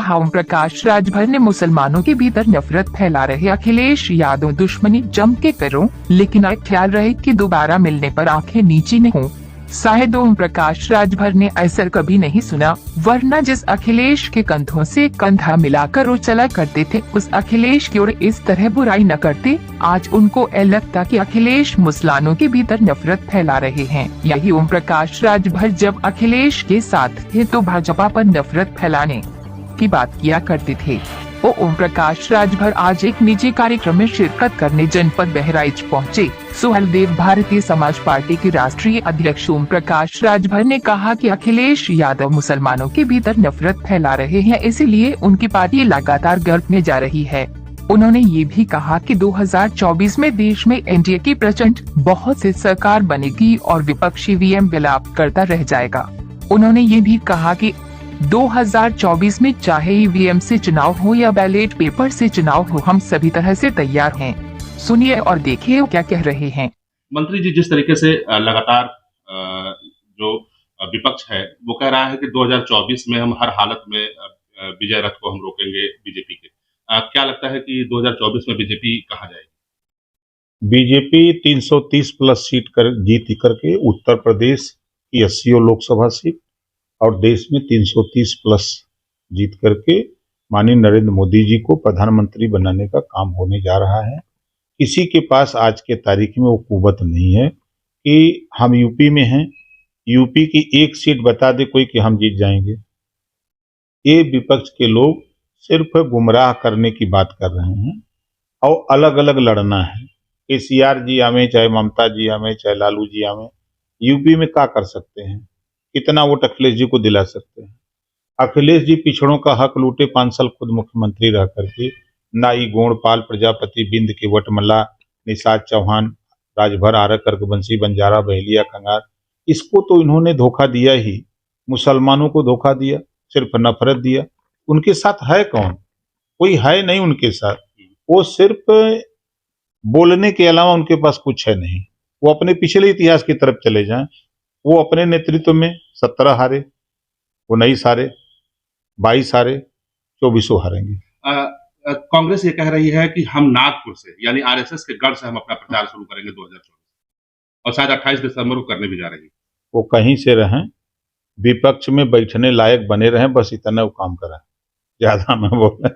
कहा, ओम प्रकाश राजभर ने मुसलमानों के भीतर नफरत फैला रहे अखिलेश यादव दुश्मनी जम के करो, लेकिन अब ख्याल रहे कि दोबारा मिलने पर आंखें नीची न हो। शायद ओम प्रकाश राजभर ने ऐसा कभी नहीं सुना, वरना जिस अखिलेश के कंधों से कंधा मिलाकर वो चला करते थे, उस अखिलेश की ओर इस तरह बुराई न करते। आज उनको लगता कि अखिलेश मुसलमानों के भीतर नफरत फैला रहे हैं। यही ओम प्रकाश राजभर जब अखिलेश के साथ थे तो भाजपा पर नफरत फैलाने की बात किया करते थे। ओम प्रकाश राजभर आज एक निजी कार्यक्रम में शिरकत करने जनपद बहराइच पहुंचे। सुहलदेव भारतीय समाज पार्टी के राष्ट्रीय अध्यक्ष ओम प्रकाश राजभर ने कहा कि अखिलेश यादव मुसलमानों के भीतर नफरत फैला रहे हैं, इसीलिए उनकी पार्टी लगातार गर्भ में जा रही है। उन्होंने ये भी कहा कि 2024 में देश में एनडीए की प्रचंड बहुत से सरकार बनेगी और विपक्षी वीएम विलाप करता रह जाएगा। उन्होंने ये भी कहा कि 2024 में चाहे ईवीएम से चुनाव हो या बैलेट पेपर से चुनाव हो, हम सभी तरह से तैयार हैं। सुनिए और देखिए क्या कह रहे हैं। मंत्री जी, जिस तरीके से लगातार जो विपक्ष है वो कह रहा है कि 2024 में हम हर हालत में विजय रथ को हम रोकेंगे बीजेपी के, क्या लगता है कि 2024 में बीजेपी कहाँ जाएगी? बीजेपी 330 प्लस सीट जीत करके उत्तर प्रदेश की 80 लोकसभा सीट और देश में 330 प्लस जीत करके माननीय नरेंद्र मोदी जी को प्रधानमंत्री बनाने का काम होने जा रहा है। किसी के पास आज के तारीख में वो कुवत नहीं है कि हम यूपी में हैं, यूपी की एक सीट बता दे कोई कि हम जीत जाएंगे। ये विपक्ष के लोग सिर्फ गुमराह करने की बात कर रहे हैं और अलग अलग लड़ना है। केसीआर जी आवे, चाहे ममता जी आवे, चाहे लालू जी आवे, यूपी में क्या कर सकते हैं? कितना वोट अखिलेश जी को दिला सकते हैं? अखिलेश जी पिछड़ों का हक लूटे, 5 साल खुद मुख्यमंत्री रह करके। नाई गोणपाल प्रजापति बिंद के वटमला, निषाद चौहान, राजभर आरक कर्कवंशी बंजारा बहेलिया कंगार, इसको तो इन्होंने धोखा दिया ही। मुसलमानों को धोखा दिया, सिर्फ नफरत दिया। उनके साथ है कौन? कोई है नहीं उनके साथ। वो सिर्फ बोलने के अलावा उनके पास कुछ है नहीं। वो अपने पिछले इतिहास की तरफ चले जाएं, वो अपने नेतृत्व में 17 हारे, 19 हारे, 22 हारे, 24 हारेंगे। कांग्रेस ये कह रही है कि हम नागपुर से यानी आरएसएस के गढ़ से हम अपना प्रचार शुरू करेंगे 2024 और शायद 28 दिसंबर को करने भी जा रही है। वो कहीं से रहें, विपक्ष में बैठने लायक बने रहें, बस इतना वो काम करें, ज्यादा मैं बोल।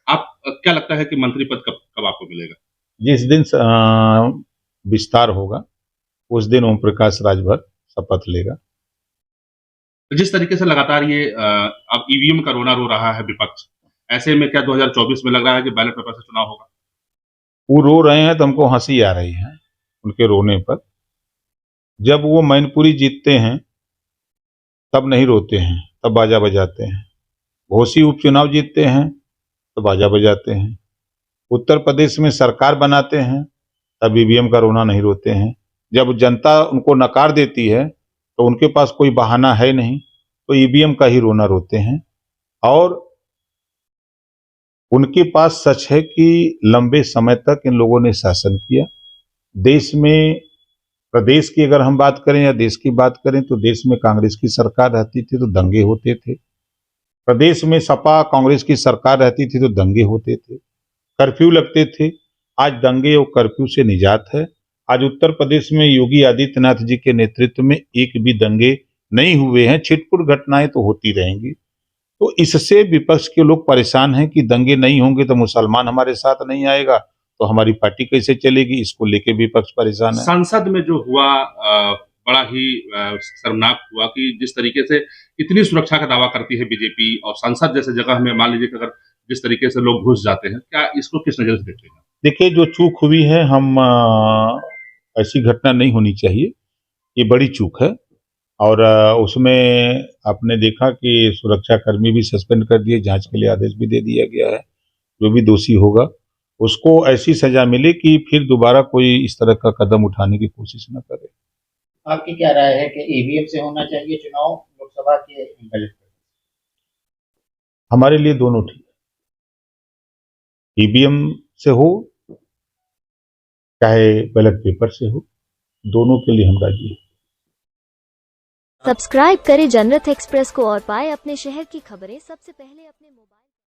आप क्या लगता है कि मंत्री पद कब आपको मिलेगा? जिस दिन विस्तार होगा उस दिन ओम प्रकाश राजभर शपथ लेगा। जिस तरीके से लगातार ये अब ईवीएम का रोना रो रहा है विपक्ष, ऐसे में क्या 2024 में लग रहा है कि बैलेट पेपर से चुनाव होगा? वो रो रहे हैं तो हमको हंसी आ रही है उनके रोने पर। जब वो मैनपुरी जीतते हैं तब नहीं रोते हैं, तब बाजा बजाते हैं। घोसी उपचुनाव जीतते हैं तो बाजा बजाते हैं। उत्तर प्रदेश में सरकार बनाते हैं तब ईवीएम का रोना नहीं रोते हैं। जब जनता उनको नकार देती है तो उनके पास कोई बहाना है नहीं, तो ईवीएम का ही रोना रोते हैं। और उनके पास सच है कि लंबे समय तक इन लोगों ने शासन किया। देश में, प्रदेश की अगर हम बात करें या देश की बात करें, तो देश में कांग्रेस की सरकार रहती थी तो दंगे होते थे। प्रदेश में सपा कांग्रेस की सरकार रहती थी तो दंगे होते थे, कर्फ्यू लगते थे। आज दंगे और कर्फ्यू से निजात है। आज उत्तर प्रदेश में योगी आदित्यनाथ जी के नेतृत्व में एक भी दंगे नहीं हुए हैं। छिटपुट घटनाएं तो होती रहेंगी। तो इससे विपक्ष के लोग परेशान हैं कि दंगे नहीं होंगे तो मुसलमान हमारे साथ नहीं आएगा, तो हमारी पार्टी कैसे चलेगी। इसको लेके विपक्ष परेशान है। संसद में जो हुआ बड़ा ही शर्मनाक हुआ कि जिस तरीके से इतनी सुरक्षा का दावा करती है बीजेपी और संसद जैसे जगह में मान लीजिए कि अगर जिस तरीके से लोग घुस जाते हैं, क्या इसको किस नजर से देखते हैं? देखिए, जो चूक हुई है, हम ऐसी घटना नहीं होनी चाहिए। ये बड़ी चूक है और उसमें आपने देखा कि सुरक्षाकर्मी भी सस्पेंड कर दिए, जांच के लिए आदेश भी दे दिया गया है। जो भी दोषी होगा उसको ऐसी सजा मिले कि फिर दोबारा कोई इस तरह का कदम उठाने की कोशिश न करे। आपकी क्या राय है कि ईवीएम से होना चाहिए चुनाव लोकसभा के बैलेट पेपर? हमारे लिए दोनों ठीक है। ईवीएम से हो चाहे बैलेट पेपर से हो, दोनों के लिए हम राजी हैं। सब्सक्राइब करें जनरत एक्सप्रेस को और पाए अपने शहर की खबरें सबसे पहले अपने मोबाइल